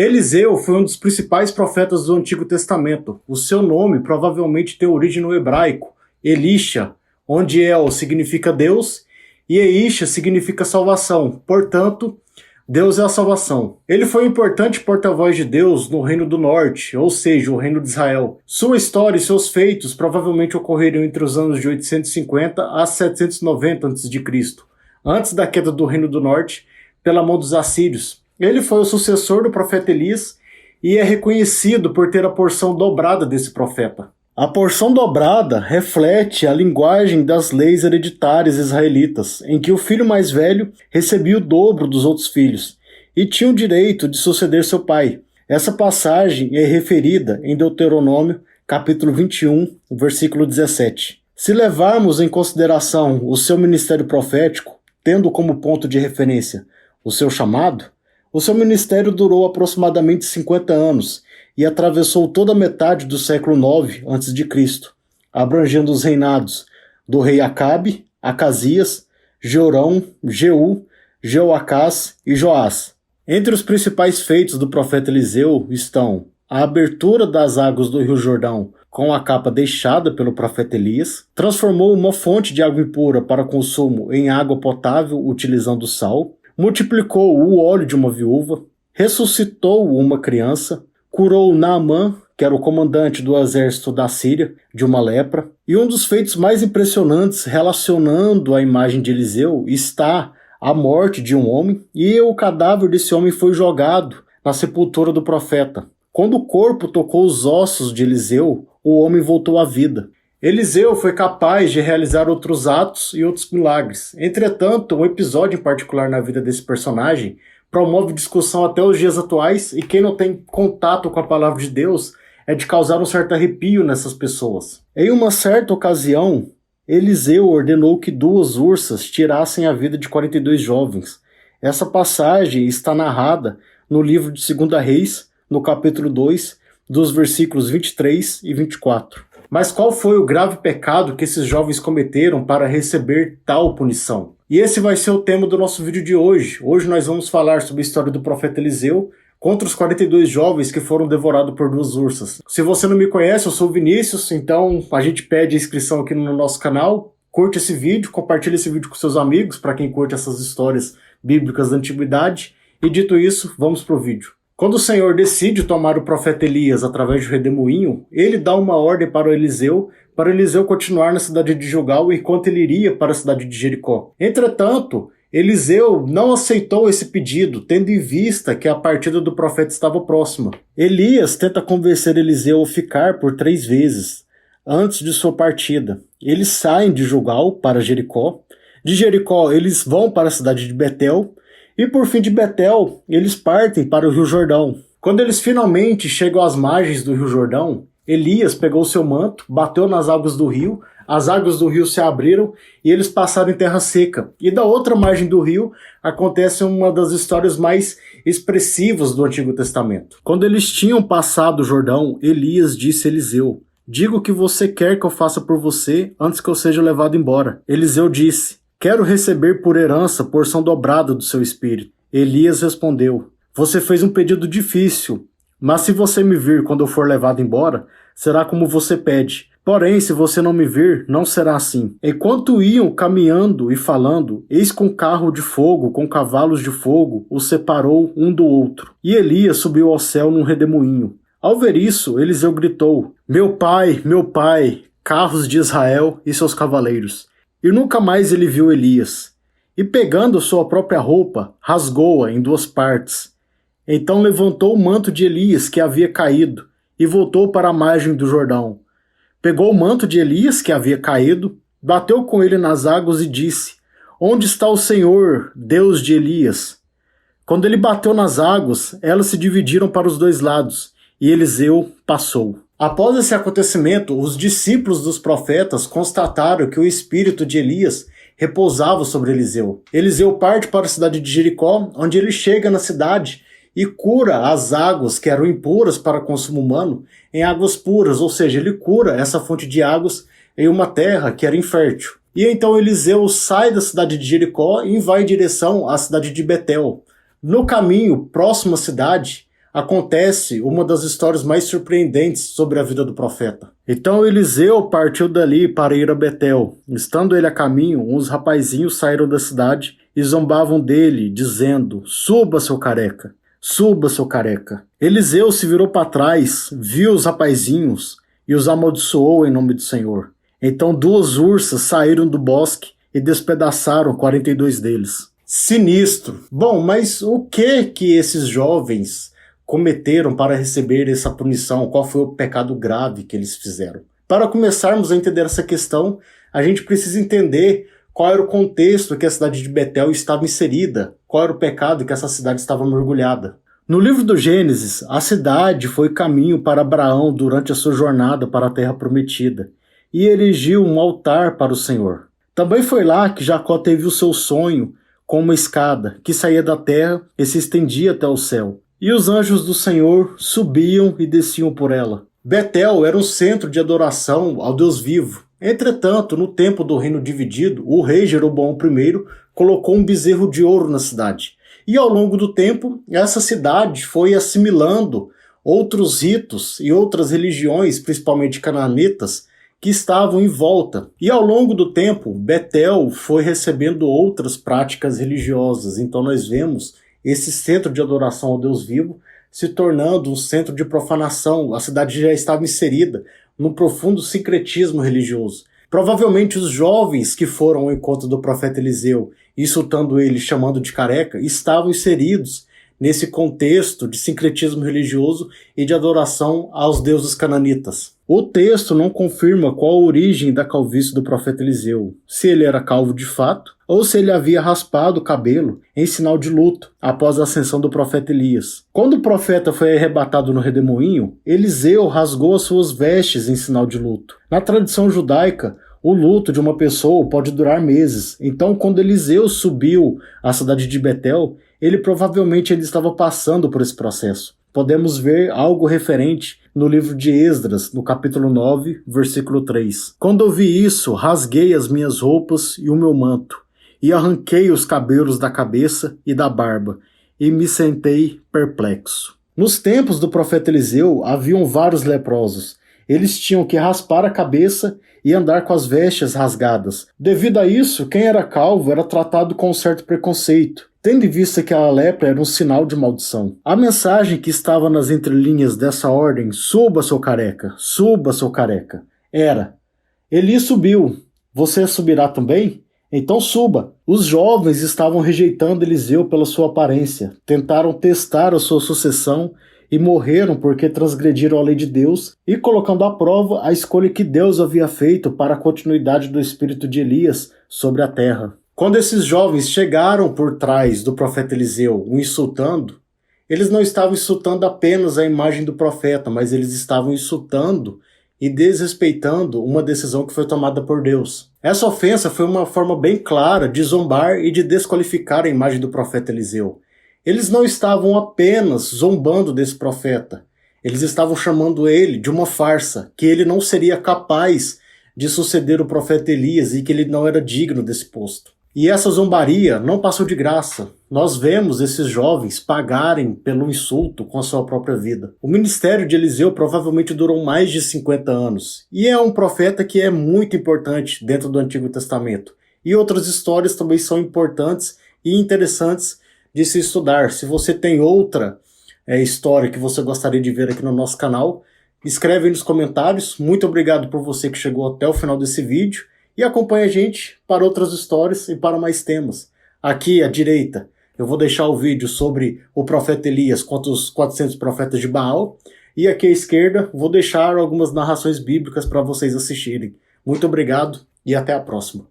Eliseu foi um dos principais profetas do Antigo Testamento. O seu nome provavelmente tem origem no hebraico, Elisha, onde El significa Deus e Eisha significa salvação. Portanto, Deus é a salvação. Ele foi um importante porta-voz de Deus no Reino do Norte, ou seja, o Reino de Israel. Sua história e seus feitos provavelmente ocorreram entre os anos de 850 a 790 a.C., antes da queda do Reino do Norte pela mão dos assírios. Ele foi o sucessor do profeta Elias e é reconhecido por ter a porção dobrada desse profeta. A porção dobrada reflete a linguagem das leis hereditárias israelitas, em que o filho mais velho recebia o dobro dos outros filhos e tinha o direito de suceder seu pai. Essa passagem é referida em Deuteronômio, capítulo 21, versículo 17. Se levarmos em consideração o seu ministério profético, tendo como ponto de referência o seu chamado, o seu ministério durou aproximadamente 50 anos e atravessou toda a metade do século IX a.C., abrangendo os reinados do rei Acabe, Acasias, Jeorão, Jeú, Jeoacás e Joás. Entre os principais feitos do profeta Eliseu estão a abertura das águas do Rio Jordão com a capa deixada pelo profeta Elias, transformou uma fonte de água impura para consumo em água potável utilizando sal, multiplicou o óleo de uma viúva, ressuscitou uma criança, curou Naamã, que era o comandante do exército da Síria, de uma lepra. E um dos feitos mais impressionantes relacionando a imagem de Eliseu está a morte de um homem, e o cadáver desse homem foi jogado na sepultura do profeta. Quando o corpo tocou os ossos de Eliseu, o homem voltou à vida. Eliseu foi capaz de realizar outros atos e outros milagres. Entretanto, um episódio em particular na vida desse personagem promove discussão até os dias atuais, e quem não tem contato com a palavra de Deus é de causar um certo arrepio nessas pessoas. Em uma certa ocasião, Eliseu ordenou que 2 ursas tirassem a vida de 42 jovens. Essa passagem está narrada no livro de 2 Reis, no capítulo 2, dos versículos 23 e 24. Mas qual foi o grave pecado que esses jovens cometeram para receber tal punição? E esse vai ser o tema do nosso vídeo de hoje. Hoje nós vamos falar sobre a história do profeta Eliseu contra os 42 jovens que foram devorados por 2 ursas. Se você não me conhece, eu sou o Vinícius, então a gente pede inscrição aqui no nosso canal, curte esse vídeo, compartilhe esse vídeo com seus amigos, para quem curte essas histórias bíblicas da antiguidade. E dito isso, vamos pro vídeo. Quando o Senhor decide tomar o profeta Elias através do redemoinho, ele dá uma ordem para Eliseu continuar na cidade de Gilgal enquanto ele iria para a cidade de Jericó. Entretanto, Eliseu não aceitou esse pedido, tendo em vista que a partida do profeta estava próxima. Elias tenta convencer Eliseu a ficar por 3 vezes antes de sua partida. Eles saem de Gilgal para Jericó. De Jericó, eles vão para a cidade de Betel. E por fim de Betel, eles partem para o Rio Jordão. Quando eles finalmente chegam às margens do Rio Jordão, Elias pegou seu manto, bateu nas águas do rio, as águas do rio se abriram e eles passaram em terra seca. E da outra margem do rio acontece uma das histórias mais expressivas do Antigo Testamento. Quando eles tinham passado o Jordão, Elias disse a Eliseu: "Diga o que você quer que eu faça por você antes que eu seja levado embora." Eliseu disse: "Quero receber por herança porção dobrada do seu espírito." Elias respondeu: "Você fez um pedido difícil, mas se você me vir quando eu for levado embora, será como você pede. Porém, se você não me vir, não será assim." Enquanto iam caminhando e falando, eis que um carro de fogo com cavalos de fogo os separou um do outro. E Elias subiu ao céu num redemoinho. Ao ver isso, Eliseu gritou: meu pai, carros de Israel e seus cavaleiros." E nunca mais ele viu Elias. E pegando sua própria roupa, rasgou-a em 2 partes. Então levantou o manto de Elias que havia caído e voltou para a margem do Jordão. Pegou o manto de Elias que havia caído, bateu com ele nas águas e disse: "Onde está o Senhor, Deus de Elias?" Quando ele bateu nas águas, elas se dividiram para os 2 lados, e Eliseu passou. Após esse acontecimento, os discípulos dos profetas constataram que o espírito de Elias repousava sobre Eliseu. Eliseu parte para a cidade de Jericó, onde ele chega na cidade e cura as águas que eram impuras para consumo humano em águas puras, ou seja, ele cura essa fonte de águas em uma terra que era infértil. E então Eliseu sai da cidade de Jericó e vai em direção à cidade de Betel. No caminho, próximo à cidade, acontece uma das histórias mais surpreendentes sobre a vida do profeta. Então Eliseu partiu dali para ir a Betel. Estando ele a caminho, uns rapazinhos saíram da cidade e zombavam dele, dizendo: "Suba, seu careca! Suba, seu careca!" Eliseu se virou para trás, viu os rapazinhos e os amaldiçoou em nome do Senhor. Então 2 ursas saíram do bosque e despedaçaram 42 deles. Sinistro! Bom, mas o que esses jovens cometeram para receber essa punição? Qual foi o pecado grave que eles fizeram? Para começarmos a entender essa questão, a gente precisa entender qual era o contexto que a cidade de Betel estava inserida, qual era o pecado que essa cidade estava mergulhada. No livro do Gênesis, a cidade foi caminho para Abraão durante a sua jornada para a terra prometida e erigiu um altar para o Senhor. Também foi lá que Jacó teve o seu sonho com uma escada que saía da terra e se estendia até o céu. E os anjos do Senhor subiam e desciam por ela. Betel era um centro de adoração ao Deus vivo. Entretanto, no tempo do reino dividido, o rei Jeroboão I colocou um bezerro de ouro na cidade. E ao longo do tempo, essa cidade foi assimilando outros ritos e outras religiões, principalmente cananitas, que estavam em volta. E ao longo do tempo, Betel foi recebendo outras práticas religiosas. Então nós vemos esse centro de adoração ao Deus vivo se tornando um centro de profanação. A cidade já estava inserida num profundo sincretismo religioso. Provavelmente os jovens que foram ao encontro do profeta Eliseu, insultando ele, chamando de careca, estavam inseridos nesse contexto de sincretismo religioso e de adoração aos deuses cananitas. O texto não confirma qual a origem da calvície do profeta Eliseu, se ele era calvo de fato, ou se ele havia raspado o cabelo em sinal de luto após a ascensão do profeta Elias. Quando o profeta foi arrebatado no redemoinho, Eliseu rasgou as suas vestes em sinal de luto. Na tradição judaica, o luto de uma pessoa pode durar meses. Então, quando Eliseu subiu à cidade de Betel, ele provavelmente estava passando por esse processo. Podemos ver algo referente no livro de Esdras, no capítulo 9, versículo 3. Quando ouvi isso, rasguei as minhas roupas e o meu manto, e arranquei os cabelos da cabeça e da barba, e me sentei perplexo. Nos tempos do profeta Eliseu, haviam vários leprosos. Eles tinham que raspar a cabeça e andar com as vestes rasgadas. Devido a isso, quem era calvo era tratado com um certo preconceito, tendo em vista que a lepra era um sinal de maldição. A mensagem que estava nas entrelinhas dessa ordem, suba seu careca, era: Eli subiu, você subirá também? Então suba. Os jovens estavam rejeitando Eliseu pela sua aparência, tentaram testar a sua sucessão e morreram porque transgrediram a lei de Deus e colocando à prova a escolha que Deus havia feito para a continuidade do espírito de Elias sobre a terra. Quando esses jovens chegaram por trás do profeta Eliseu, o insultando, eles não estavam insultando apenas a imagem do profeta, mas eles estavam insultando e desrespeitando uma decisão que foi tomada por Deus. Essa ofensa foi uma forma bem clara de zombar e de desqualificar a imagem do profeta Eliseu. Eles não estavam apenas zombando desse profeta, eles estavam chamando ele de uma farsa, que ele não seria capaz de suceder o profeta Elias e que ele não era digno desse posto. E essa zombaria não passou de graça. Nós vemos esses jovens pagarem pelo insulto com a sua própria vida. O ministério de Eliseu provavelmente durou mais de 50 anos. E é um profeta que é muito importante dentro do Antigo Testamento. E outras histórias também são importantes e interessantes de se estudar. Se você tem outra história que você gostaria de ver aqui no nosso canal, escreve aí nos comentários. Muito obrigado por você que chegou até o final desse vídeo. E acompanhe a gente para outras histórias e para mais temas. Aqui à direita eu vou deixar o vídeo sobre o profeta Elias contra os 400 profetas de Baal. E aqui à esquerda vou deixar algumas narrações bíblicas para vocês assistirem. Muito obrigado e até a próxima.